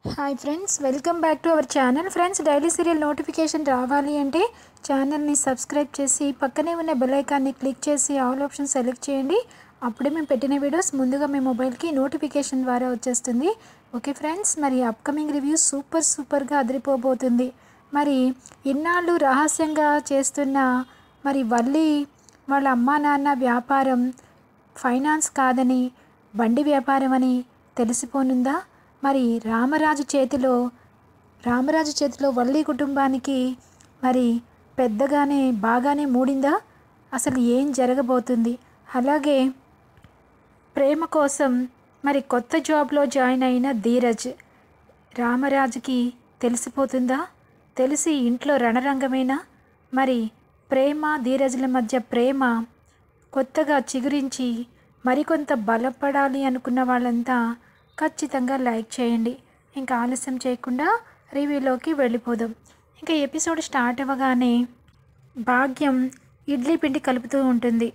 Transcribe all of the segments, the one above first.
Hi friends, welcome back to our channel. Friends, daily serial notification రావాలి అంటే ఛానల్ని subscribe చేసి పక్కనే ఉన్న బెల్ ఐకాన్ని క్లిక్ చేసి ఆల్ ఆప్షన్ సెలెక్ట్ చేయండి. అప్పుడే మేము పెట్టిన వీడియోస్ ముందుగా మీ మొబైల్కి నోటిఫికేషన్ ద్వారా వచ్చేస్తుంది. ఓకే ఫ్రెండ్స్, మరి అప్కమింగ్ రివ్యూ సూపర్గా అదిరిపోబోతుంది. మరి ఇన్నాళ్ళు రహస్యంగా చేస్తున్న మరి వల్లి వాళ్ళ అమ్మా నాన్న వ్యాపారం ఫైనాన్స్ కాదని బండి వ్యాపారం అని తెలిసిపోనుందా? మరి రామరాజు చేతిలో వల్లి కుటుంబానికి మరి బాగానే మూడిందా? అసలు ఏం జరగబోతుంది? అలాగే ప్రేమ కోసం మరి కొత్త జాబ్లో జాయిన్ అయిన ధీరజ్ రామరాజుకి తెలిసిపోతుందా? తెలిసి ఇంట్లో రణరంగమేనా? మరి ధీరజ్ల మధ్య ప్రేమ కొత్తగా చిగురించి మరికొంత బలపడాలి అనుకున్న వాళ్ళంతా ఖచ్చితంగా లైక్ చేయండి. ఇంకా ఆలస్యం చేయకుండా రివ్యూలోకి వెళ్ళిపోదాం. ఇంకా ఎపిసోడ్ స్టార్ట్ అవ్వగానే భాగ్యం ఇడ్లీ పిండి కలుపుతూ ఉంటుంది.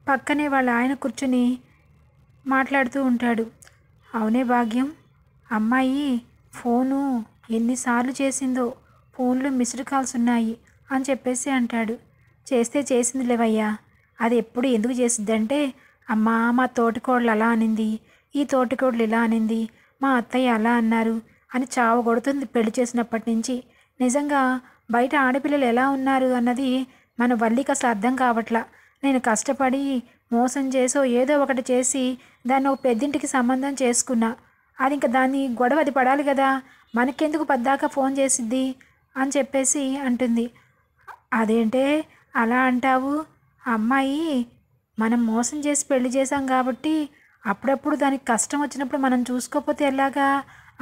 పక్కనే వాళ్ళ ఆయన కూర్చుని మాట్లాడుతూ ఉంటాడు. అవునే భాగ్యం, అమ్మాయి ఫోను ఎన్నిసార్లు చేసిందో, ఫోన్లో మిస్డ్ కాల్స్ ఉన్నాయి అని చెప్పేసి అంటాడు. చేస్తే చేసింది లేవయ్యా, అది ఎప్పుడు ఎందుకు చేసిద్దంటే, అమ్మా మా తోటికోడలు అలా అనింది, ఈ తోటికోడలు ఇలా అనింది, మా అత్తయ్య అలా అన్నారు అని చావగొడుతుంది పెళ్లి చేసినప్పటి నుంచి. నిజంగా బయట ఆడపిల్లలు ఎలా ఉన్నారు అన్నది మన వల్లికి అసలు అర్థం కావట్లా. నేను కష్టపడి మోసం చేసో ఏదో ఒకటి చేసి దాన్ని ఒక పెద్దింటికి సంబంధం చేసుకున్నా. అది ఇంకా దాన్ని గొడవ అది పడాలి కదా, మనకెందుకు పద్దాకా ఫోన్ చేసిద్ది అని చెప్పేసి అంటుంది. అదేంటే అలా అంటావు? అమ్మాయి మనం మోసం చేసి పెళ్లి చేసాం కాబట్టి అప్పుడప్పుడు దానికి కష్టం వచ్చినప్పుడు మనం చూసుకోకపోతే ఎలాగా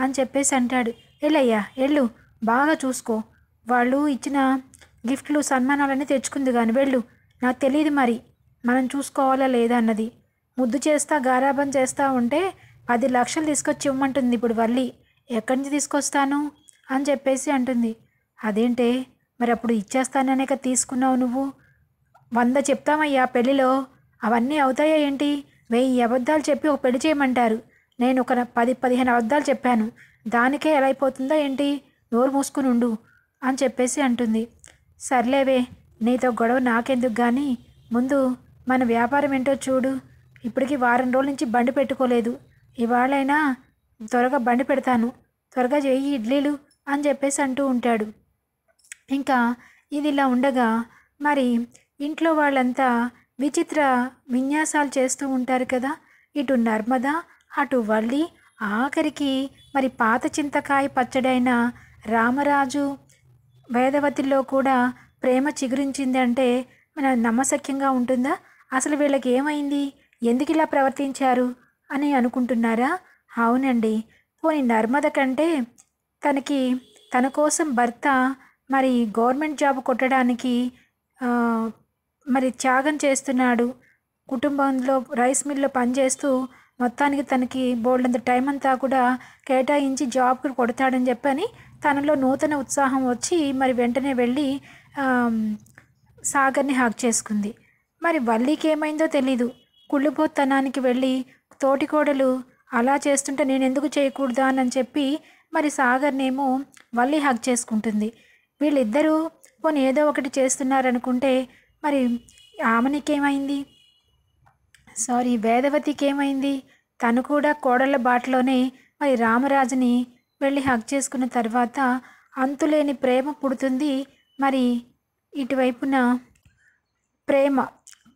అని చెప్పేసి అంటాడు. ఎల్లయ్యా ఎళ్ళు, బాగా చూసుకో, వాళ్ళు ఇచ్చిన గిఫ్ట్లు సన్మానాలన్నీ తెచ్చుకుంది కానీ వెళ్ళు. నాకు తెలియదు మరి మనం చూసుకోవాలా లేదా అన్నది. ముద్దు చేస్తా గారాబం చేస్తూ ఉంటే 10 లక్షలు తీసుకొచ్చి ఇవ్వమంటుంది ఇప్పుడు వల్లి. ఎక్కడి నుంచి తీసుకొస్తాను అని చెప్పేసి అంటుంది. అదేంటే మరి అప్పుడు ఇచ్చేస్తాననేక తీసుకున్నావు నువ్వు? 100 చెప్తామయ్యా పెళ్ళిలో, అవన్నీ అవుతాయా ఏంటి? 1000 అబద్ధాలు చెప్పి ఒక పెళ్లి చేయమంటారు. నేను ఒక 10-15 అబద్ధాలు చెప్పాను, దానికే ఎలా అయిపోతుందా ఏంటి? నోరు మూసుకుని ఉండు అని చెప్పేసి అంటుంది. సర్లేవే, నీతో గొడవ నాకెందుకు కానీ ముందు మన వ్యాపారం ఏంటో చూడు. ఇప్పటికి వారం రోజుల నుంచి బండి పెట్టుకోలేదు, ఇవాళైనా త్వరగా బండి పెడతాను, త్వరగా చెయ్యి ఇడ్లీలు అని చెప్పేసి అంటూ ఉంటాడు. ఇంకా ఇది ఇలా ఉండగా మరి ఇంట్లో వాళ్ళంతా విచిత్ర విన్యాసాలు చేస్తూ ఉంటారు కదా. ఇటు నర్మద, అటు వల్లి, ఆఖరికి మరి పాత చింతకాయ పచ్చడైన రామరాజు వేదవతిలో కూడా ప్రేమ చిగురించిందంటే మన నమ్మశక్యంగా ఉంటుందా? అసలు వీళ్ళకి ఏమైంది, ఎందుకు ఇలా ప్రవర్తించారు అని అనుకుంటున్నారా? అవునండి, పోనీ నర్మద కంటే తన కోసం భర్త మరి గవర్నమెంట్ జాబ్ కొట్టడానికి మరి త్యాగం చేస్తున్నాడు. కుటుంబంలో రైస్ మిల్లో పనిచేస్తూ మొత్తానికి తనకి బోల్డంత టైం అంతా కూడా కేటాయించి జాబ్కి కొడతాడని చెప్పని తనలో నూతన ఉత్సాహం వచ్చి మరి వెంటనే వెళ్ళి సాగర్ని హాక్ చేసుకుంది. మరి వల్లికి ఏమైందో తెలీదు, కుళ్ళుబోతనానికి వెళ్ళి తోటికోడలు అలా చేస్తుంటే నేను ఎందుకు చేయకూడదా అని చెప్పి మరి సాగర్నేమో వల్లి హాక్ చేసుకుంటుంది. వీళ్ళిద్దరూ పోనీ ఏదో ఒకటి చేస్తున్నారనుకుంటే మరి ఆమెనికేమైంది, వేదవతికి ఏమైంది? తను కూడా కోడళ్ళ బాటలోనే మరి రామరాజుని వెళ్ళి హక్ చేసుకున్న తర్వాత అంతులేని ప్రేమ పుడుతుంది. మరి ఇటువైపున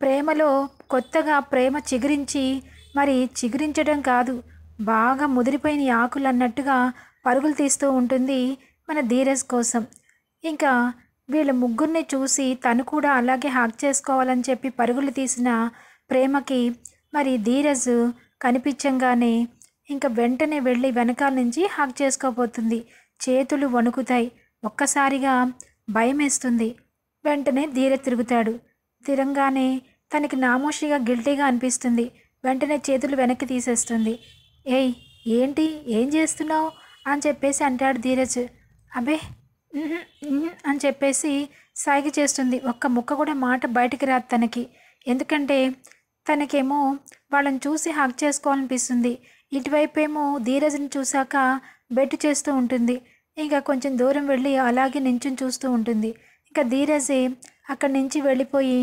ప్రేమలో కొత్తగా ప్రేమ చిగురించడం కాదు, బాగా ముదిరిపోయిన ఆకులు అన్నట్టుగా పరుగులు తీస్తూ ఉంటుంది మన ధీరజ్ కోసం. ఇంకా వీళ్ళ ముగ్గురిని చూసి తను కూడా అలాగే హాక్ చేసుకోవాలని చెప్పి పరుగులు తీసిన ప్రేమకి మరి ధీరజ్ కనిపించంగానే ఇంకా వెంటనే వెళ్ళి వెనకాల నుంచి హాక్ చేసుకోబోతుంది. చేతులు వణుకుతాయి, ఒక్కసారిగా భయం వేస్తుంది. వెంటనే ధీరజ్ తిరగగానే తనకి నామోషిగా గిల్టీగా అనిపిస్తుంది. వెంటనే చేతులు వెనక్కి తీసేస్తుంది. ఏయ్ ఏంటి, ఏం చేస్తున్నావు అని చెప్పేసి అంటాడు ధీరజ్. అబే అని చెప్పేసి సైగ చేస్తుంది. ఒక్క ముక్క కూడా మాట బయటికి రాదు తనకి. ఎందుకంటే తనకేమో వాళ్ళని చూసి హక్ చేసుకోవాలనిపిస్తుంది. ఇటువైపేమో ధీరజ్ని చూశాక బెట్ చేస్తూ ఉంటుంది. ఇంకా కొంచెం దూరం వెళ్ళి అలాగే నించుని చూస్తూ ఉంటుంది. ఇంకా ధీరజే అక్కడి నుంచి వెళ్ళిపోయి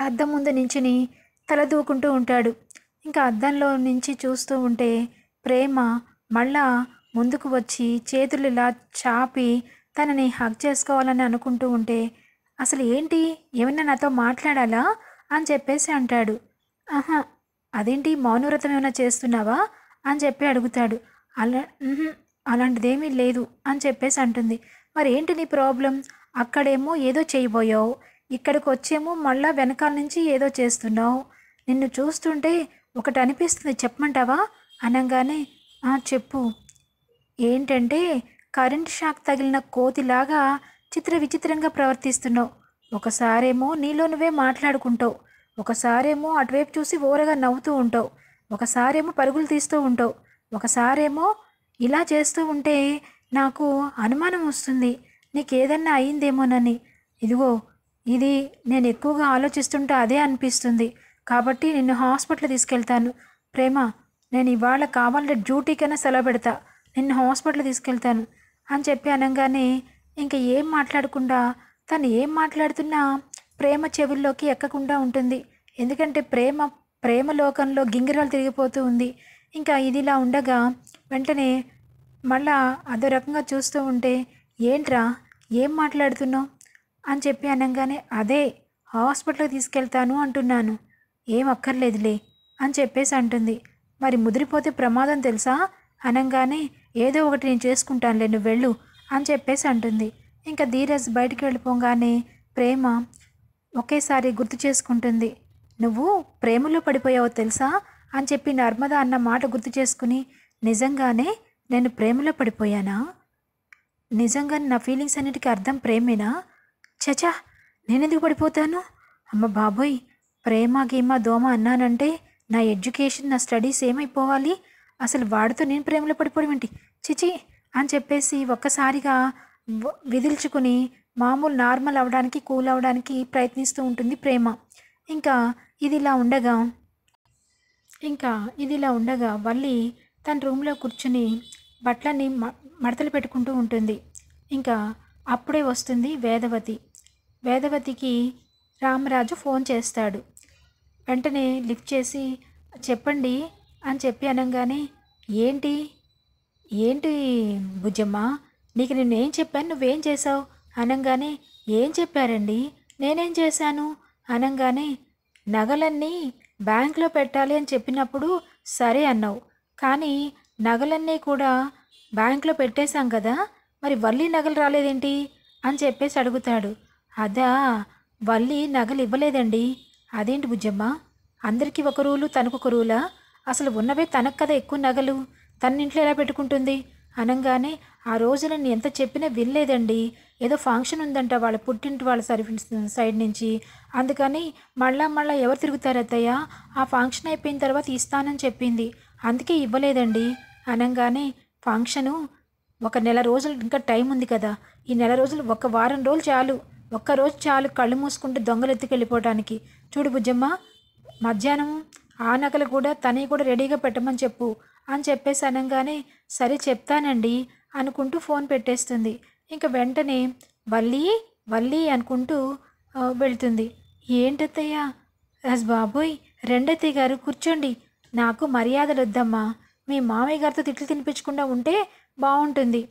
అద్దం ముందు నించుని తల దూకుంటూ ఉంటాడు. ఇంకా అద్దంలో నుంచి చూస్తూ ఉంటే ప్రేమ మళ్ళా ముందుకు వచ్చి చేతులు ఇలా చాపి తనని హగ్ చేసుకోవాలని అనుకుంటూ ఉంటే, అసలు ఏంటి, ఏమన్నా నాతో మాట్లాడాలా అని చెప్పేసి అంటాడు. ఆహా, అదేంటి మౌనవ్రతం ఏమైనా చేస్తున్నావా అని చెప్పి అడుగుతాడు. అలా అలాంటిదేమీ లేదు అని చెప్పేసి అంటుంది. మరి ఏంటి నీ ప్రాబ్లం? అక్కడేమో ఏదో చేయబోయావు, ఇక్కడికి వచ్చేమో మళ్ళా వెనకాల నుంచి ఏదో చేస్తున్నావు. నిన్ను చూస్తుంటే ఒకటి అనిపిస్తుంది, చెప్పమంటావా అనగానే, చెప్పు. ఏంటంటే కరెంట్ షాక్ తగిలిన కోతిలాగా చిత్ర విచిత్రంగా ప్రవర్తిస్తున్నావు. ఒకసారేమో నీలో నువ్వే మాట్లాడుకుంటావు, ఒకసారేమో అటువైపు చూసి ఓరగా నవ్వుతూ ఉంటావు, ఒకసారేమో పరుగులు తీస్తూ ఉంటావు, ఒకసారేమో ఇలా చేస్తూ ఉంటే నాకు అనుమానం వస్తుంది నీకేదన్నా అయిందేమోనని. ఇదిగో ఇది నేను ఎక్కువగా ఆలోచిస్తుంటే అదే అనిపిస్తుంది. కాబట్టి నిన్ను హాస్పిటల్ తీసుకెళ్తాను. ప్రేమ, నేను ఇవాళ కావాలంటే డ్యూటీకైనా సెలవు పెడతా, నిన్ను హాస్పిటల్ తీసుకెళ్తాను అని చెప్పి అనగానే ఇంకా ఏం మాట్లాడకుండా తను ఏం మాట్లాడుతున్నా ప్రేమ చెవుల్లోకి ఎక్కకుండా ఉంటుంది. ఎందుకంటే ప్రేమ లోకంలో గింగిరాలు తిరిగిపోతూ ఉంది. ఇంకా ఇదిలా ఉండగా వెంటనే మళ్ళా అదో రకంగా చూస్తూ ఉంటే, ఏంట్రా ఏం మాట్లాడుతున్నావు అని చెప్పి అనగానే, అదే హాస్పిటల్కి తీసుకెళ్తాను అంటున్నాను. ఏం అక్కర్లేదులే అని చెప్పేసి అంటుంది. మరి ముదిరిపోతే ప్రమాదం తెలుసా అనగానే, ఏదో ఒకటి నేను చేసుకుంటానులే, నువ్వు వెళ్ళు అని చెప్పేసి అంటుంది. ఇంకా ధీరజ్ బయటికి వెళ్ళిపోగానే ప్రేమ ఒకేసారి గుర్తు చేసుకుంటుంది. నువ్వు ప్రేమలో పడిపోయావో తెలుసా అని చెప్పి నర్మదా అన్న మాట గుర్తు చేసుకుని, నిజంగానే నేను ప్రేమలో పడిపోయానా? నిజంగానే నా ఫీలింగ్స్ అన్నిటికీ అర్థం ప్రేమేనా? చచా, నేనెందుకు పడిపోతాను? అమ్మ బాబోయ్, ప్రేమ గీమ దోమ అన్నానంటే నా ఎడ్యుకేషన్, నా స్టడీస్ ఏమైపోవాలి? అసలు వాడితో నేను ప్రేమలో పడిపోవడం ఏంటి? చిచి అని చెప్పేసి ఒక్కసారిగా విదిల్చుకుని మామూలు నార్మల్ అవడానికి, కూల్ అవడానికి ప్రయత్నిస్తూ ఉంటుంది ప్రేమ. ఇంకా ఇదిలా ఉండగా వల్లి తన రూమ్లో కూర్చుని బట్టలన్నీ మడతలు పెట్టుకుంటూ ఉంటుంది. ఇంకా అప్పుడే వస్తుంది వేదవతికి రామరాజు ఫోన్ చేస్తాడు. వెంటనే లిఫ్ట్ చేసి, చెప్పండి అని చెప్పి అనగానే, ఏంటి ఏంటి బుజ్జమ్మ, నీకు నేనేం చెప్పాను, నువ్వేం చేసావు అనగానే, ఏం చెప్పారండి, నేనేం చేశాను అనగానే, నగలన్నీ బ్యాంక్లో పెట్టాలి అని చెప్పినప్పుడు సరే అన్నావు, కానీ నగలన్నీ కూడా బ్యాంక్లో పెట్టేశాం కదా, మరి వల్లి నగలు రాలేదేంటి అని చెప్పేసి అడుగుతాడు. అదా, వల్లి నగలు ఇవ్వలేదండి. అదేంటి బుజ్జమ్మ, అందరికీ ఒక రూలు తనకొక రూలా? అసలు ఉన్నవే తనకు కదా ఎక్కువ నగలు, తన ఇంట్లో ఎలా పెట్టుకుంటుంది అనగానే, ఆ రోజు నేను ఎంత చెప్పినా వినలేదండి. ఏదో ఫంక్షన్ ఉందంట వాళ్ళ పుట్టింటి వాళ్ళ సైడ్ నుంచి, అందుకని మళ్ళా ఎవరు తిరుగుతారు అత్తయ్య, ఆ ఫంక్షన్ అయిపోయిన తర్వాత ఇస్తానని చెప్పింది, అందుకే ఇవ్వలేదండి అనగానే, ఫంక్షను ఒక నెల రోజులు ఇంకా టైం ఉంది కదా, ఈ నెల రోజులు, ఒక వారం రోజులు చాలు, ఒక్కరోజు చాలు కళ్ళు మూసుకుంటే దొంగలు ఎత్తుకెళ్ళిపోవడానికి. చూడు బుజ్జమ్మ, మధ్యాహ్నం ఆ నగలు కూడా తనే కూడా రెడీగా పెట్టమని చెప్పు అని చెప్పేసి అనగానే, సరే చెప్తానండి అనుకుంటూ ఫోన్ పెట్టేస్తుంది. ఇంకా వెంటనే వల్లి అనుకుంటూ వెళ్తుంది. ఏంటత్తయ్య? బాబోయ్, రెండత్తయ్య గారు కూర్చోండి, నాకు మర్యాదలు వద్దమ్మా, మీ మామయ్య గారితో తిట్లు తినిపించకుండా ఉంటే బాగుంటుంది.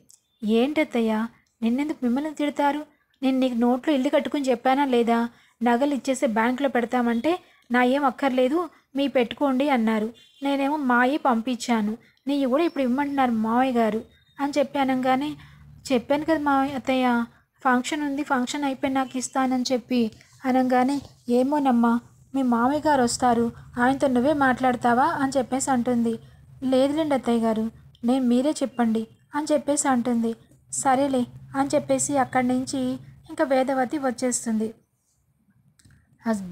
ఏంటత్తయ్య, నిన్నెందుకు మిమ్మల్ని తిడతారు? నేను నీకు నోట్లో ఇల్లు కట్టుకుని చెప్పానా లేదా? నగలు ఇచ్చేసి బ్యాంకులో పెడతామంటే నా ఏం అక్కర్లేదు, మీ పెట్టుకోండి అన్నారు. నేనేమో మాయి పంపించాను, నీ కూడా ఇప్పుడు ఇమ్మంటున్నారు మావయ్య గారు అని చెప్పి అనగానే, చెప్పాను కదా మావయ్య అత్తయ్య, ఫంక్షన్ ఉంది, ఫంక్షన్ అయిపోయి నాకు ఇస్తానని చెప్పి అనగానే, ఏమోనమ్మా, మీ మావయ్య గారు వస్తారు, ఆయనతో నువ్వే మాట్లాడతావా అని చెప్పేసి అంటుంది. లేదులేండి అత్తయ్య గారు, మీరే చెప్పండి అని చెప్పేసి అంటుంది. సరేలే అని చెప్పేసి అక్కడి నుంచి ఇంకా వేదవతి వచ్చేస్తుంది.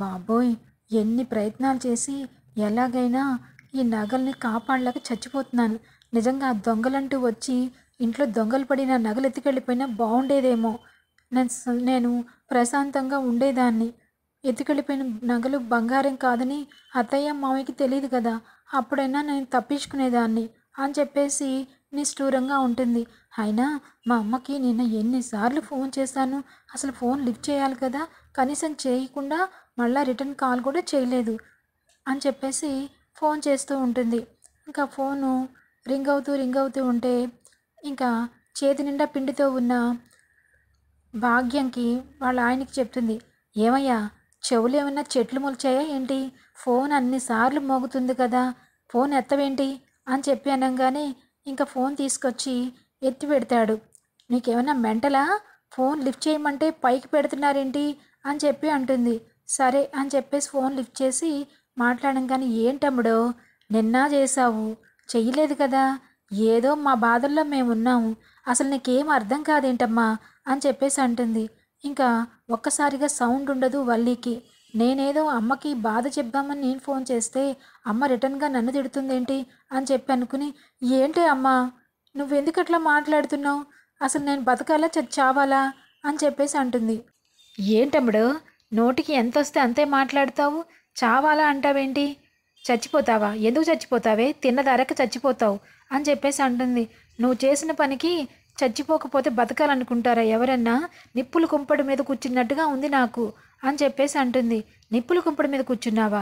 బాబోయ్, ఎన్ని ప్రయత్నాలు చేసి ఎలాగైనా ఈ నగల్ని కాపాడలేక చచ్చిపోతున్నాను. నిజంగా ఆ దొంగలంటూ వచ్చి ఇంట్లో దొంగలు పడి నా నగలు ఎత్తుకెళ్ళిపోయినా బాగుండేదేమో, నేను ప్రశాంతంగా ఉండేదాన్ని. ఎత్తుకెళ్ళిపోయిన నగలు బంగారం కాదని అత్తయ్య మామయ్యకి తెలియదు కదా, అప్పుడైనా నేను తప్పించుకునేదాన్ని అని చెప్పేసి నిష్ఠూరంగా ఉంటుంది. అయినా మా అమ్మకి నిన్న ఎన్నిసార్లు ఫోన్ చేశాను, అసలు ఫోన్ లిఫ్ట్ చేయాలి కదా, కనీసం చేయకుండా మళ్ళీ రిటర్న్ కాల్ కూడా చేయలేదు అని చెప్పేసి ఫోన్ చేస్తూ ఉంటుంది. ఇంకా ఫోను రింగ్ అవుతూ ఉంటే ఇంకా చేతి నిండా పిండితో ఉన్న భాగ్యంకి వాళ్ళ ఆయనకి చెప్తుంది, ఏమయ్యా చెవులు ఏమన్నా చెట్లు మొలిచాయా ఏంటి, ఫోన్ అన్నిసార్లు మోగుతుంది కదా, ఫోన్ ఎత్తవేంటి అని చెప్పి అనగానే ఇంకా ఫోన్ తీసుకొచ్చి ఎత్తి పెడతాడు. నీకేమన్నా మెంటలా, ఫోన్ లిఫ్ట్ చేయమంటే పైకి పెడుతున్నారేంటి అని చెప్పి అంటుంది. సరే అని చెప్పేసి ఫోన్ లిఫ్ట్ చేసి మాట్లాడంగానే, ఏంటమ్ముడో నిన్న చేసావు, చెయ్యలేదు కదా, ఏదో మా బాధల్లో మేమున్నాము, అసలు నీకేం అర్థం కాదేంటమ్మా అని చెప్పేసి అంటుంది. ఇంకా ఒక్కసారిగా సౌండ్ ఉండదు వల్లికి. నేనేదో అమ్మకి బాధ చెప్దామని నేను ఫోన్ చేస్తే అమ్మ రిటర్న్గా నన్ను తిడుతుందేంటి అని చెప్పి అనుకుని, ఏంటి అమ్మా నువ్వెందుకు అట్లా మాట్లాడుతున్నావు, అసలు నేను బతకాలా చావాలా అని చెప్పేసి అంటుంది. ఏంటమ్ముడు నోటికి ఎంత వస్తే అంతే మాట్లాడతావు, చావాలా అంటావేంటి, చచ్చిపోతావా, ఎందుకు చచ్చిపోతావే, తిన్నదరక చచ్చిపోతావు అని చెప్పేసి అంటుంది. నువ్వు చేసిన పనికి చచ్చిపోకపోతే బతకాలనుకుంటారా ఎవరన్నా, నిప్పులు కుంపడి మీద కూర్చున్నట్టుగా ఉంది నాకు అని చెప్పేసి అంటుంది. నిప్పులు కుంపడి మీద కూర్చున్నావా,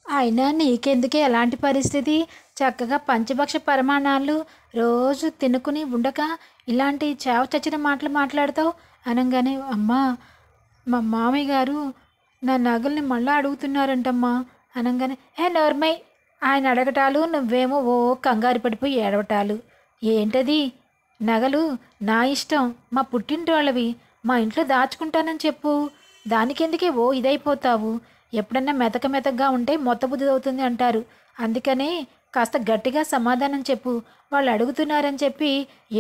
అయినా నీకెందుకే ఎలాంటి పరిస్థితి, చక్కగా పంచభక్ష పరిమాణాలు రోజు తినుకుని ఉండక ఇలాంటి చావ చచ్చిన మాటలు మాట్లాడతావు అనగానే, అమ్మా మా మామయ్య గారు నా నగల్ని మళ్ళీ అడుగుతున్నారంటమ్మా అనగానే, నోర్మై, ఆయన అడగటాలు నువ్వేమో ఓ కంగారు పడిపోయి ఏడవటాలు, ఏంటది, నగలు నా ఇష్టం, మా పుట్టింటోళ్ళవి, మా ఇంట్లో దాచుకుంటానని చెప్పు, దానికెందుకే ఓ ఇదైపోతావు, ఎప్పుడన్నా మెతకగా ఉంటే మొత్తబుద్ధి అవుతుంది అంటారు, అందుకనే కాస్త గట్టిగా సమాధానం చెప్పు, వాళ్ళు అడుగుతున్నారని చెప్పి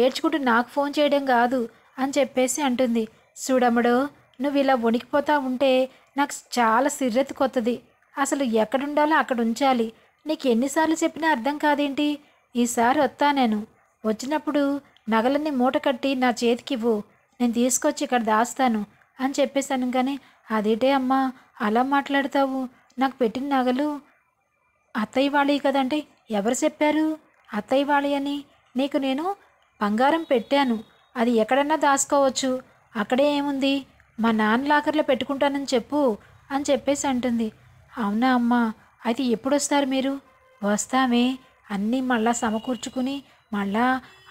ఏడ్చుకుంటూ నాకు ఫోన్ చేయడం కాదు అని చెప్పేసి అంటుంది. చూడమ్మడో నువ్వు ఇలా వణికిపోతా ఉంటే నాకు చాలా సిర్రెత్తుకొత్తది, అసలు ఎక్కడుండాలో అక్కడ ఉంచాలి, నీకు ఎన్నిసార్లు చెప్పినా అర్థం కాదేంటి, ఈసారి వస్తా నేను, వచ్చినప్పుడు నగలన్నీ మూట కట్టి నా చేతికివ్వు, నేను తీసుకొచ్చి ఇక్కడ దాస్తాను అని చెప్పేశాను. కానీ అదేంటే అమ్మా అలా మాట్లాడతావు, నాకు పెట్టిన నగలు అత్తయ్య వాళ్ళవి కదంటే, ఎవరు చెప్పారు అత్తయ్య వాళ్ళి అని, నీకు నేను బంగారం పెట్టాను, అది ఎక్కడన్నా దాచుకోవచ్చు, అక్కడే ఏముంది, మా నాన్న లాకర్లో పెట్టుకుంటానని చెప్పు అని చెప్పేసి అంటుంది. అవునా అమ్మా, అయితే ఎప్పుడు వస్తారు మీరు, వస్తామే, అన్నీ మళ్ళా సమకూర్చుకుని మళ్ళా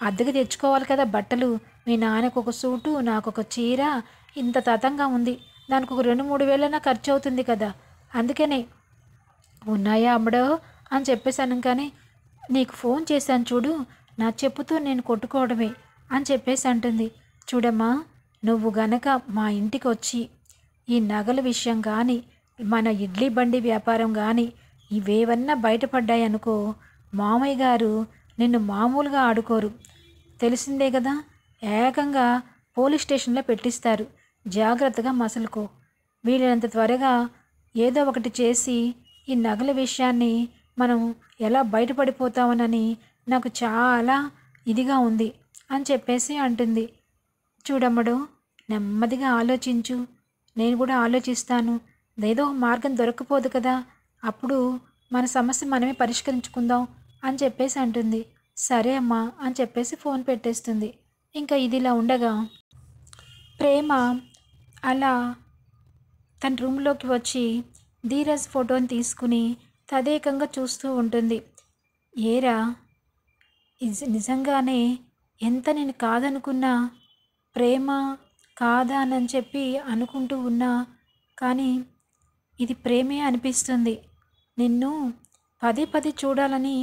అద్దెకి తెచ్చుకోవాలి కదా బట్టలు, మీ నాన్నకు ఒక సూటు నాకు ఒక చీర, ఇంత తతంగా ఉంది, దానికి ఒక 2-3 వేలైనా ఖర్చు అవుతుంది కదా, అందుకనే ఉన్నాయా అమ్మడో అని చెప్పేశాను. కానీ నీకు ఫోన్ చేశాను చూడు, నా చెప్పుతో నేను కొట్టుకోవడమే అని చెప్పేసి అంటుంది. చూడమ్మా, నువ్వు గనక మా ఇంటికి వచ్చి ఈ నగల విషయం కానీ మన ఇడ్లీ బండి వ్యాపారం కానీ ఇవేవన్నా బయటపడ్డాయనుకో, మామయ్య గారు నిన్ను మామూలుగా ఆడుకోరు, తెలిసిందే కదా, ఏకంగా పోలీస్ స్టేషన్లో పెట్టిస్తారు, జాగ్రత్తగా మసలుకో, వీలైనంత త్వరగా ఏదో ఒకటి చేసి ఈ నగల విషయాన్ని మనం ఎలా బయటపడిపోతామనని నాకు చాలా ఇదిగా ఉంది అని చెప్పేసి అంటుంది. చూడమ్మడు నెమ్మదిగా ఆలోచించు, నేను కూడా ఆలోచిస్తాను, ఏదో మార్గం దొరకపోదు కదా, అప్పుడు మన సమస్య మనమే పరిష్కరించుకుందాం అని చెప్పేసి అంటుంది. సరే అమ్మా అని చెప్పేసి ఫోన్ పెట్టేస్తుంది. ఇంకా ఇదిలా ఉండగా ప్రేమ అలా తన రూమ్లోకి వచ్చి ధీరజ్ ఫోటోని తీసుకుని తదేకంగా చూస్తూ ఉంటుంది. ఏరా, నిజంగానే ఎంత నేను కాదనుకున్నా, ప్రేమ కాదా అని చెప్పి అనుకుంటూ ఉన్నా, కానీ ఇది ప్రేమే అనిపిస్తుంది, నిన్ను పదే పదే చూడాలని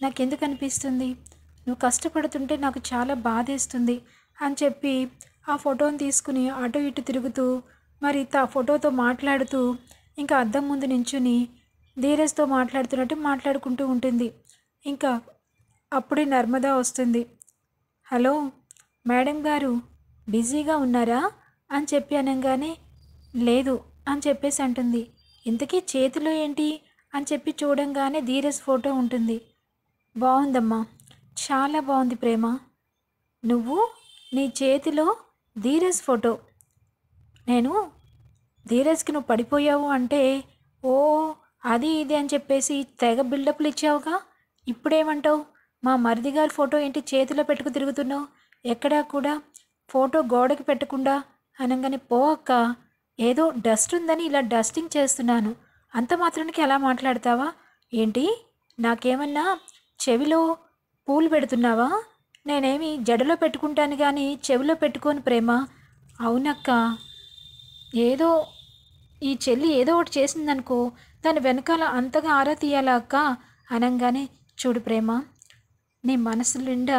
నాకెందుకు అనిపిస్తుంది, నువ్వు కష్టపడుతుంటే నాకు చాలా బాధేస్తుంది అని చెప్పి ఆ ఫోటోని తీసుకుని అటు ఇటు తిరుగుతూ మరి ఫోటోతో మాట్లాడుతూ ఇంకా అద్దం ముందు నించుని ధీరజ్తో మాట్లాడుతున్నట్టు మాట్లాడుకుంటూ ఉంటుంది. ఇంకా అప్పుడే నర్మదా వస్తుంది. హలో మేడం గారు, బిజీగా ఉన్నారా అని చెప్పి అనగానే, లేదు అని చెప్పేసి అంటుంది. ఇంతకీ చేతిలో ఏంటి అని చెప్పి చూడంగానే ధీరజ్ ఫోటో ఉంటుంది. బాగుందమ్మా, చాలా బాగుంది ప్రేమ, నువ్వు నీ చేతిలో ధీరజ్ ఫోటో, నేను ధీరజ్కి నువ్వు పడిపోయావు అంటే ఓ అది ఇది అని చెప్పేసి తెగ బిల్డప్లు ఇచ్చావుగా, ఇప్పుడేమంటావు, మా మరిది గారి ఫోటో ఏంటి చేతిలో పెట్టుకు తిరుగుతున్నావు? ఎక్కడా కూడా ఫోటో గోడకి పెట్టకుండా అనగానే, పో అక్క, ఏదో డస్ట్ ఉందని ఇలా డస్టింగ్ చేస్తున్నాను, అంత మాత్రానికి అలా మాట్లాడతావా ఏంటి? నాకేమన్నా చెవిలో పూలు పెడుతున్నావా? నేనేమి జడలో పెట్టుకుంటాను కానీ చెవిలో పెట్టుకోను ప్రేమ. అవునక్క, ఏదో ఈ చెల్లి ఏదో ఒకటి చేసిందనుకో, దాని వెనకాల అంతగా ఆరా తీయాలా అక్క అనగానే, చూడు ప్రేమ, నీ మనసు నిండా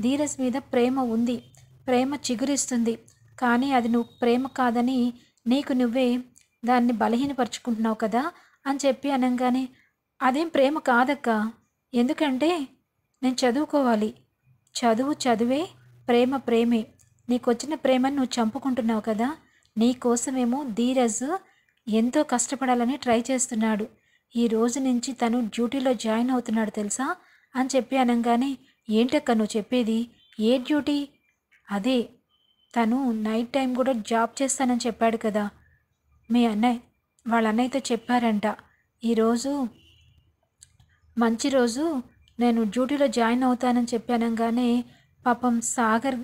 ధీరజ్ మీద ప్రేమ ఉంది, ప్రేమ చిగురిస్తుంది, కానీ అది నువ్వు ప్రేమ కాదని నీకు నువ్వే దాన్ని బలహీనపరుచుకుంటున్నావు కదా అని చెప్పి అనగానే, అదేం ప్రేమ కాదక్క, ఎందుకంటే నేను చదువుకోవాలి, చదువు చదువే, ప్రేమ ప్రేమే, నీకొచ్చిన ప్రేమను నువ్వు చంపుకుంటున్నావు కదా. నీ కోసమేమో ధీరజ్ ఎంతో కష్టపడాలని ట్రై చేస్తున్నాడు, ఈ రోజు నుంచి తను డ్యూటీలో జాయిన్ అవుతున్నాడు తెలుసా అని చెప్పి అనగానే, ఏంటక్క నువ్వు చెప్పేది, ఏ డ్యూటీ? అదే, తను నైట్ టైం కూడా జాబ్ చేస్తానని చెప్పాడు కదా, మీ అన్నయ్య వాళ్ళ అన్నయ్యతో చెప్పారంట, ఈరోజు మంచి రోజు, నేను డ్యూటీలో జాయిన్ అవుతానని చెప్పి అనగానే, పాపం సాగర్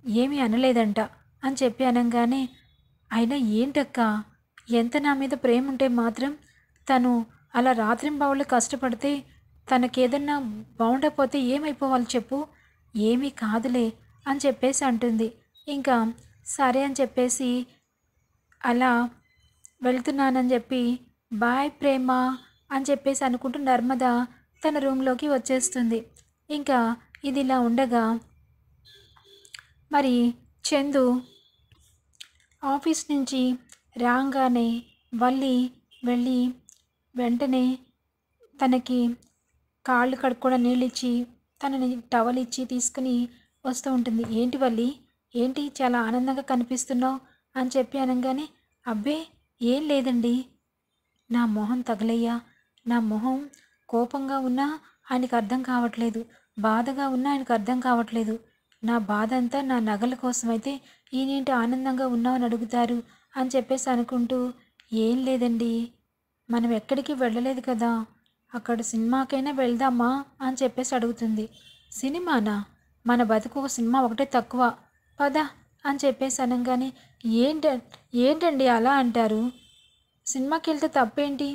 ఏమీ అనలేదంట అని చెప్పి అనగానే, అయినా ఏంటక్క, ఎంత నా మీద ప్రేమ ఉంటే మాత్రం తను అలా రాత్రింబవళ్ళు కష్టపడితే తనకేదన్నా బాగుండకపోతే ఏమైపోవాలి చెప్పు? ఏమీ కాదులే అని చెప్పేసి అంటుంది. ఇంకా సరే అని చెప్పేసి అలా వెళ్తున్నానని చెప్పి, బాయ్ ప్రేమ అని చెప్పేసి అనుకుంటూ నర్మద తన రూమ్లోకి వచ్చేస్తుంది. ఇంకా ఇది ఇలా ఉండగా మరి చందు ఆఫీస్ నుంచి రాగానే వల్లి వెళ్ళి వెంటనే తనకి కాళ్ళు కడుక్కోవడం నీళ్ళు ఇచ్చి తనని టవల్ ఇచ్చి తీసుకుని వస్తూ ఉంటుంది. ఏంటి వల్లి, ఏంటి చాలా ఆనందంగా కనిపిస్తున్నావు అని చెప్పి అనగానే, అబ్బే ఏం లేదండి, నా మొహం తగలయ్యా, నా మొహం కోపంగా ఉన్నా ఆయనకు అర్థం కావట్లేదు, బాధగా ఉన్నా ఆయనకు అర్థం కావట్లేదు, నా బాధ అంతా నా నగల కోసమైతే ఈయనేంటి ఆనందంగా ఉన్నామని అడుగుతారు అని చెప్పేసి అనుకుంటూ, ఏం లేదండి, మనం ఎక్కడికి వెళ్ళలేదు కదా, అక్కడ సినిమాకైనా వెళ్దామా అని చెప్పేసి అడుగుతుంది. సినిమానా? మన బతుకు ఒక సినిమా ఒకటే తక్కువ, పద అని చెప్పేసి అనగానే, ఏంటండి అలా అంటారు, సినిమాకి వెళ్తే తప్పేంటి?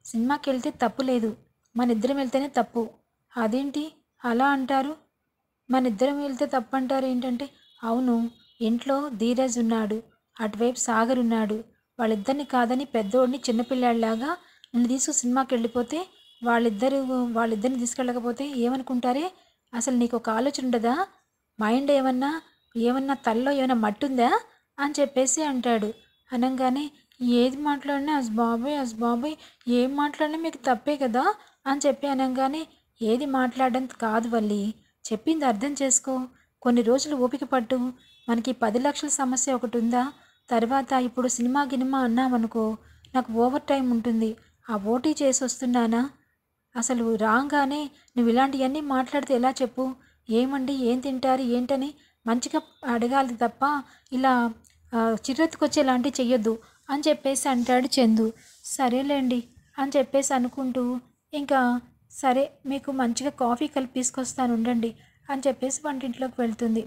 సినిమాకి వెళ్తే తప్పు లేదు, మన ఇద్దరం వెళ్తేనే తప్పు, అదేంటి అలా అంటారు, మన ఇద్దరం వెళ్తే తప్పు అంటారు ఏంటంటే, అవును, ఇంట్లో ధీరజ్ ఉన్నాడు, అటువైపు సాగర్ ఉన్నాడు, వాళ్ళిద్దరిని కాదని పెద్దోడిని చిన్నపిల్లాడిలాగా నన్ను తీసుకు సినిమాకి వెళ్ళిపోతే వాళ్ళిద్దరిని తీసుకెళ్ళకపోతే ఏమనుకుంటారే, అసలు నీకు ఒక ఆలోచన ఉండదా, మైండ్ ఏమన్నా తల్లో ఏమైనా మట్టి ఉందా అని చెప్పేసి అంటాడు. అనగానే, ఏది మాట్లాడినా అస్ బాబాయ్ ఏం మాట్లాడినా మీకు తప్పే కదా అని చెప్పి అనగానే, ఏది మాట్లాడడం కాదు వల్లి, చెప్పింది అర్థం చేసుకో, కొన్ని రోజులు ఓపిక పట్టు, మనకి 10 లక్షల సమస్య ఒకటి ఉందా, తర్వాత ఇప్పుడు సినిమా గినిమా అన్నామనుకో, నాకు ఓవర్ టైం ఉంటుంది, ఆ ఓటీ చేసి వస్తున్నానా, అసలు రాగానే నువ్వు ఇలాంటివన్నీ మాట్లాడితే ఎలా చెప్పు, ఏమండి ఏం తింటారు ఏంటని మంచిగా అడగాలి తప్ప ఇలా చిరెత్తుకొచ్చేలాంటివి చెయ్యొద్దు అని చెప్పేసి అంటాడు చందు. సరేలేండి అని చెప్పేసి అనుకుంటూ, ఇంకా సరే మీకు మంచిగా కాఫీ కలిపి తీసుకొస్తాను ఉండండి అని చెప్పేసి వంటింట్లోకి వెళ్తుంది.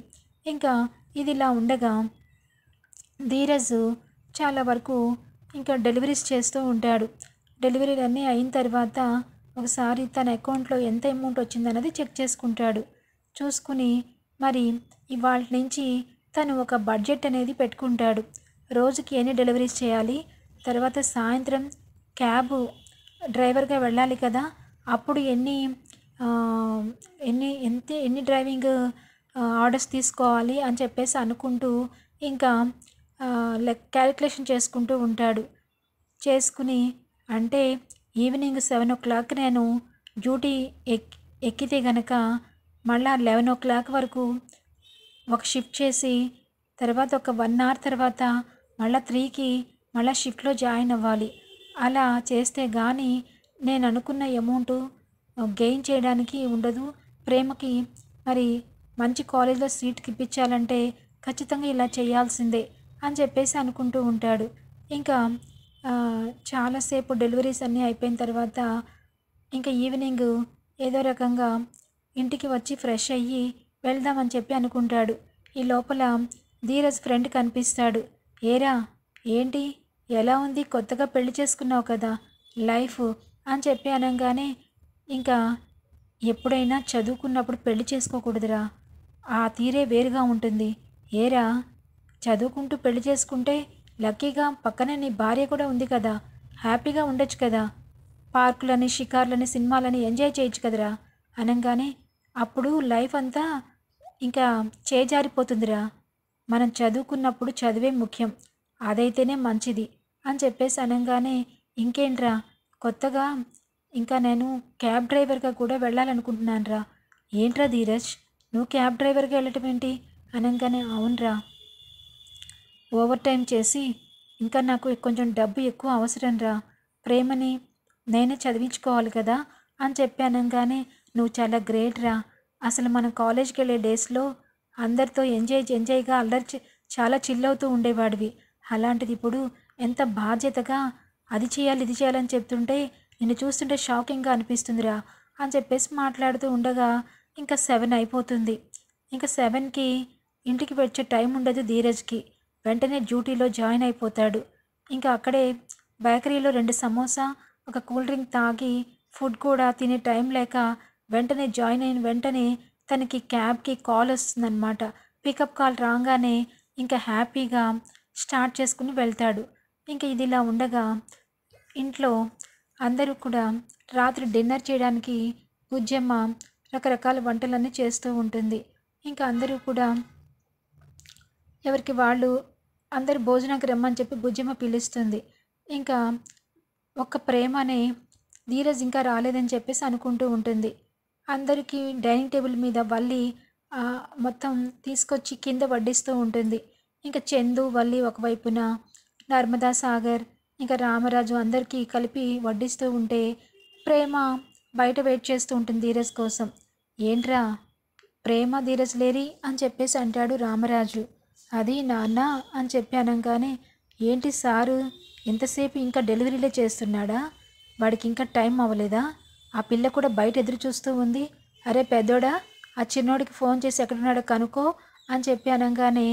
ఇంకా ఇది ఇలా ఉండగా ధీరజ్ చాలా వరకు ఇంకా డెలివరీస్ చేస్తూ ఉంటాడు. డెలివరీలు అన్నీ అయిన తర్వాత ఒకసారి తన అకౌంట్లో ఎంత అమౌంట్ వచ్చిందన్నది చెక్ చేసుకుంటాడు. చూసుకుని మరి ఇవాళ నుంచి తను ఒక బడ్జెట్ అనేది పెట్టుకుంటాడు. రోజుకి ఎన్ని డెలివరీస్ చేయాలి, తర్వాత సాయంత్రం క్యాబ్ డ్రైవర్గా వెళ్ళాలి కదా, అప్పుడు ఎన్ని డ్రైవింగ్ ఆర్డర్స్ తీసుకోవాలి అని చెప్పేసి అనుకుంటూ ఇంకా క్యాలిక్యులేషన్ చేసుకుంటూ ఉంటాడు. చేసుకుని అంటే ఈవినింగ్ 7 o'clock నేను డ్యూటీ ఎక్కితే గనక మళ్ళా 11 o'clock వరకు ఒక షిఫ్ట్ చేసి తర్వాత ఒక 1 hour తర్వాత మళ్ళీ 3కి మళ్ళీ షిఫ్ట్లో జాయిన్ అవ్వాలి. అలా చేస్తే కానీ నేను అనుకున్న అమౌంట్ గెయిన్ చేయడానికి ఉండదు. ప్రేమకి మరి మంచి కాలేజ్లో సీట్కి ఇప్పించాలంటే ఖచ్చితంగా ఇలా చేయాల్సిందే అని చెప్పేసి అనుకుంటూ ఉంటాడు. ఇంకా చాలాసేపు డెలివరీస్ అన్నీ అయిపోయిన తర్వాత ఇంకా ఈవినింగ్ ఏదో రకంగా ఇంటికి వచ్చి ఫ్రెష్ అయ్యి వెళ్దామని చెప్పి అనుకుంటాడు. ఈ లోపల ధీరజ్ ఫ్రెండ్ కనిపిస్తాడు. ఏరా ఏంటి ఎలా ఉంది, కొత్తగా పెళ్లి చేసుకున్నావు కదా లైఫ్ అని చెప్పి అనగానే, ఇంకా ఎప్పుడైనా చదువుకున్నప్పుడు పెళ్లి చేసుకోకూడదురా, ఆ తీరే వేరుగా ఉంటుంది. ఏరా చదువుకుంటూ పెళ్లి చేసుకుంటే లక్కీగా పక్కనే నీ భార్య కూడా ఉంది కదా, హ్యాపీగా ఉండొచ్చు కదా, పార్కులని షికార్లని సినిమాలని ఎంజాయ్ చేయొచ్చు కదరా అనగానే, అప్పుడు లైఫ్ అంతా ఇంకా చేజారిపోతుందిరా, మనం చదువుకున్నప్పుడు చదివే ముఖ్యం, అదైతేనే మంచిది అని చెప్పేసి అనగానే, ఇంకేంట్రా కొత్తగా ఇంకా నేను క్యాబ్ డ్రైవర్గా కూడా వెళ్ళాలనుకుంటున్నాను రా. ఏంట్రా ధీరజ్ నువ్వు క్యాబ్ డ్రైవర్గా వెళ్ళటం ఏంటి అనగానే, అవునరా ఓవర్ టైం చేసి ఇంకా నాకు కొంచెం డబ్బు ఎక్కువ అవసరం రా, ప్రేమని నేనే చదివించుకోవాలి కదా అని చెప్పి అనగానే, నువ్వు చాలా గ్రేట్ రా, అసలు మనం కాలేజ్కి వెళ్ళే డేస్లో అందరితో ఎంజాయ్గా అల్లరి చాలా చిల్ అవుతూ ఉండేవాడివి, అలాంటిది ఇప్పుడు ఎంత బాధ్యతగా అది చేయాలి ఇది చేయాలని చెప్తుంటే నిన్ను చూస్తుంటే షాకింగ్గా అనిపిస్తుందిరా అని చెప్పేసి మాట్లాడుతూ ఉండగా ఇంకా 7 అయిపోతుంది. ఇంకా 7కి ఇంటికి వచ్చే టైం ఉండదు ధీరజ్కి. వెంటనే డ్యూటీలో జాయిన్ అయిపోతాడు. ఇంకా అక్కడే బేకరీలో 2 సమోసా ఒక కూల్ డ్రింక్ తాగి ఫుడ్ కూడా తినే టైం లేక వెంటనే జాయిన్ అయిన వెంటనే తనకి క్యాబ్కి కాల్ వస్తుందన్నమాట. పికప్ కాల్ రాగానే ఇంకా హ్యాపీగా స్టార్ట్ చేసుకుని వెళ్తాడు. ఇంకా ఇది ఇలా ఉండగా ఇంట్లో అందరూ కూడా రాత్రి డిన్నర్ చేయడానికి బుజ్జమ్మ రకరకాల వంటలన్నీ చేస్తూ ఉంటుంది. ఇంకా అందరూ కూడా ఎవరికి వాళ్ళు అందరు భోజనానికి రమ్మని చెప్పి బుజ్జమ్మ పిలుస్తుంది. ఇంకా ఒక్క ప్రేమనే ధీరజ్ ఇంకా రాలేదని చెప్పేసి అనుకుంటూ ఉంటుంది. అందరికీ డైనింగ్ టేబుల్ మీద వల్లి మొత్తం తీసుకొచ్చి కింద వడ్డిస్తూ ఉంటుంది. ఇంకా చందు వల్లి ఒకవైపున, నర్మదా సాగర్ ఇంకా రామరాజు అందరికీ కలిపి వడ్డిస్తూ ఉంటే ప్రేమ బయట వెయిట్ చేస్తూ ఉంటుంది ధీరజ్ కోసం. ఏంట్రా ప్రేమ ధీరజ్ లేరి అని చెప్పేసి అంటాడు రామరాజు. అది నాన్న అని చెప్పి అనగానే, ఏంటి సారు ఎంతసేపు ఇంకా డెలివరీలే చేస్తున్నాడా, వాడికి ఇంకా టైం అవ్వలేదా, ఆ పిల్ల కూడా బయట ఎదురు చూస్తూ ఉంది, అరే పెద్దోడా ఆ చిన్నోడికి ఫోన్ చేసి ఎక్కడున్నాడో కనుక్కో అని చెప్పి అనగానే,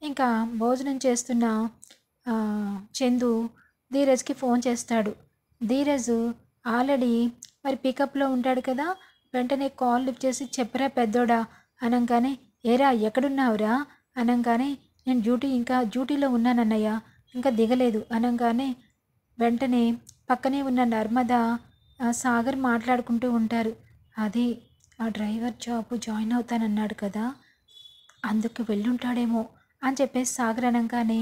ఇంకా భోజనం చేస్తున్న చందు ధీరజ్కి ఫోన్ చేస్తాడు. ధీరజ్ ఆల్రెడీ మరి పికప్లో ఉంటాడు కదా, వెంటనే కాల్ లిఫ్ట్ చేసి చెప్పరా పెద్దోడా అనగానే, ఏరా ఎక్కడున్నావురా అనగానే, నేను డ్యూటీలో ఉన్నానన్నయ్య ఇంకా దిగలేదు అనగానే, వెంటనే పక్కనే ఉన్న నర్మదా సాగర్ మాట్లాడుకుంటూ ఉంటారు. అది ఆ డ్రైవర్ జాబ్ జాయిన్ అవుతానన్నాడు కదా, అందుకు వెళ్ళుంటాడేమో అని చెప్పేసి సాగర్ అనగానే,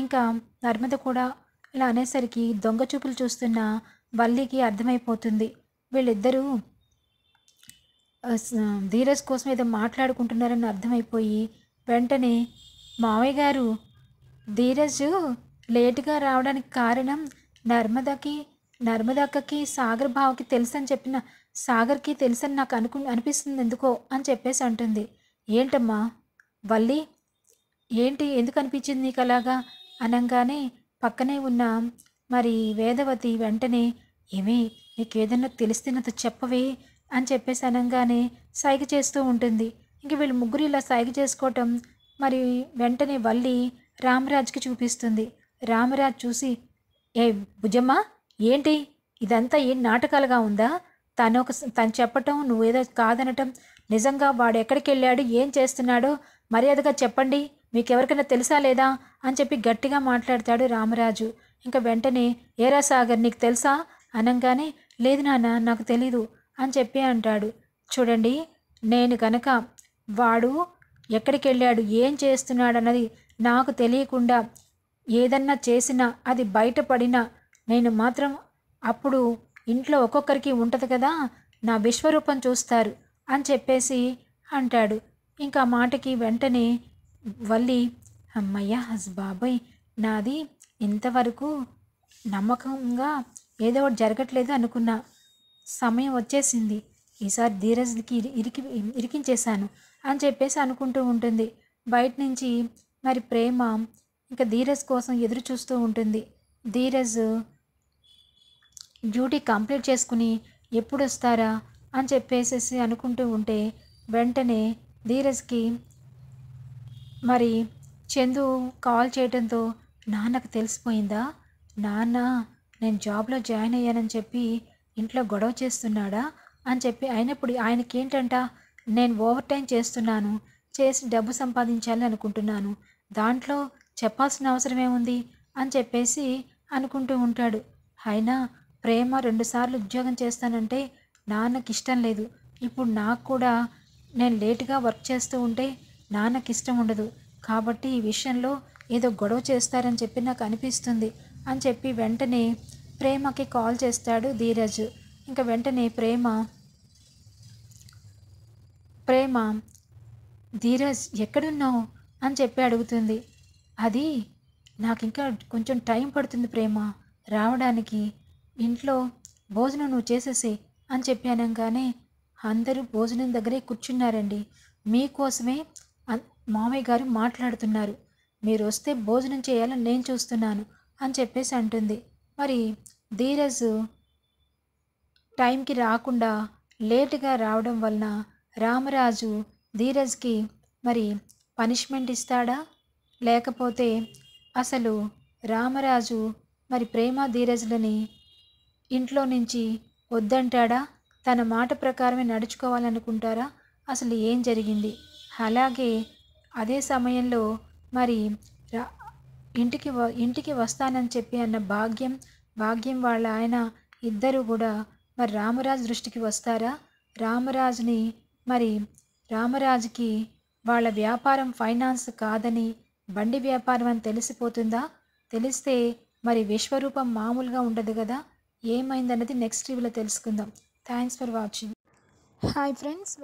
ఇంకా నర్మద కూడా ఇలా అనేసరికి దొంగ చూపులు చూస్తున్న వల్లికి అర్థమైపోతుంది వీళ్ళిద్దరూ ధీరజ్ కోసం ఏదో మాట్లాడుకుంటున్నారని అర్థమైపోయి, వెంటనే మావయ్య గారు ధీరజ్ లేటుగా రావడానికి కారణం నర్మదక్కకి సాగర్ బావకి తెలుసని చెప్పిన సాగర్కి తెలుసని నాకు అనిపిస్తుంది ఎందుకో అని చెప్పేసి అంటుంది. ఏంటమ్మా వల్లి ఏంటి ఎందుకు అనిపించింది నీకు అలాగా అనగానే, పక్కనే ఉన్న మరి వేదవతి వెంటనే, ఏమీ నీకేదన్నా తెలిస్తే నాతో చెప్పవే అని చెప్పేసి అనగానే సైగ చేస్తూ ఉంటుంది. ఇంక వీళ్ళు ముగ్గురు ఇలా సైగ చేసుకోవటం మరి వెంటనే వల్లి రామరాజ్కి చూపిస్తుంది. రామరాజ్ చూసి, ఏ భుజమ్మ ఏంటి ఇదంతా ఏం నాటకాలుగా ఉందా, తను చెప్పటం నువ్వేదో కాదనటం, నిజంగా వాడు ఎక్కడికి వెళ్ళాడు ఏం చేస్తున్నాడో మర్యాదగా చెప్పండి, మీకెవరికైనా తెలుసా లేదా అని చెప్పి గట్టిగా మాట్లాడతాడు రామరాజు. ఇంకా వెంటనే, ఏరా సాగర్ నీకు తెలుసా అనగానే, లేదు నాన్న నాకు తెలీదు అని చెప్పి అంటాడు. చూడండి నేను కనుక వాడు ఎక్కడికి వెళ్ళాడు ఏం చేస్తున్నాడు అన్నది నాకు తెలియకుండా ఏదన్నా చేసినా అది బయటపడినా నేను మాత్రం అప్పుడు ఇంట్లో ఒక్కొక్కరికి ఉంటుంది కదా నా విశ్వరూపం చూస్తారు అని చెప్పేసి అంటాడు. ఇంకా మాటకి వెంటనే వల్లి, అమ్మయ్య బాబాయ్ నాది ఇంతవరకు నమ్మకంగా ఏదో ఒకటి జరగట్లేదు అనుకున్నా, సమయం వచ్చేసింది, ఈసారి ధీరజ్కి ఇరికించేశాను అని చెప్పేసి అనుకుంటూ ఉంటుంది. బయట నుంచి మరి ప్రేమ ఇంకా ధీరజ్ కోసం ఎదురు చూస్తూ ఉంటుంది. ధీరజ్ డ్యూటీ కంప్లీట్ చేసుకుని ఎప్పుడు వస్తారా అని చెప్పేసేసి అనుకుంటూ ఉంటే వెంటనే ధీరజ్కి మరి చందు కాల్ చేయడంతో నాన్నకు తెలిసిపోయిందా? నాన్న నేను జాబ్లో జాయిన్ అయ్యానని చెప్పి ఇంట్లో గొడవ చేస్తున్నాడా అని చెప్పి అయినప్పుడు ఆయనకేంటంట నేను ఓవర్ టైం చేస్తున్నాను, చేసి డబ్బు సంపాదించాలి అనుకుంటున్నాను, దాంట్లో చెప్పాల్సిన అవసరం ఏముంది అని చెప్పేసి అనుకుంటూ ఉంటాడు. అయినా ప్రేమ 2 సార్లు ఉద్యోగం చేస్తానంటే నాన్నకి ఇష్టం లేదు. ఇప్పుడు నాకు కూడా నేను లేటుగా వర్క్ చేస్తూ ఉంటే నాన్నకి ఇష్టం ఉండదు. కాబట్టి ఈ విషయంలో ఏదో గొడవ చేస్తారని చెప్పి నాకు అనిపిస్తుంది అని చెప్పి వెంటనే ప్రేమకి కాల్ చేస్తాడు ధీరజ్. ఇంకా వెంటనే ప్రేమ ధీరజ్ ఎక్కడున్నావు అని చెప్పి అడుగుతుంది. అది నాకు ఇంకా కొంచెం టైం పడుతుంది ప్రేమ రావడానికి, ఇంట్లో భోజనం నువ్వు చేసేసే అని చెప్పి అనగానే అందరూ భోజనం దగ్గరే కూర్చున్నారండి. మీకోసమే మామయ్య గారు మాట్లాడుతున్నారు, మీరు వస్తే భోజనం చేయాలని నేను చూస్తున్నాను అని చెప్పేసి అంటుంది. మరి ధీరజ్ టైంకి రాకుండా లేటుగా రావడం వలన రామరాజు ధీరజ్కి మరి పనిష్మెంట్ ఇస్తాడా, లేకపోతే అసలు రామరాజు మరి ప్రేమ ధీరజ్లని ఇంట్లో నుంచి వద్దంటాడా, తన మాట ప్రకారమే నడుచుకోవాలనుకుంటారా, అసలు ఏం జరిగింది? అలాగే అదే సమయంలో మరి రా ఇంటికి వస్తానని చెప్పి అన్న భాగ్యం వాళ్ళ ఆయన ఇద్దరు కూడా మరి రామరాజు దృష్టికి వస్తారా? రామరాజుకి వాళ్ళ వ్యాపారం ఫైనాన్స్ కాదని బండి వ్యాపారం అని తెలిసిపోతుందా? తెలిస్తే మరి విశ్వరూపం మామూలుగా ఉండదు కదా. ఏమైందన్నది నెక్స్ట్ రివ్యూలో తెలుసుకుందాం. Thanks for watching. Hi friends,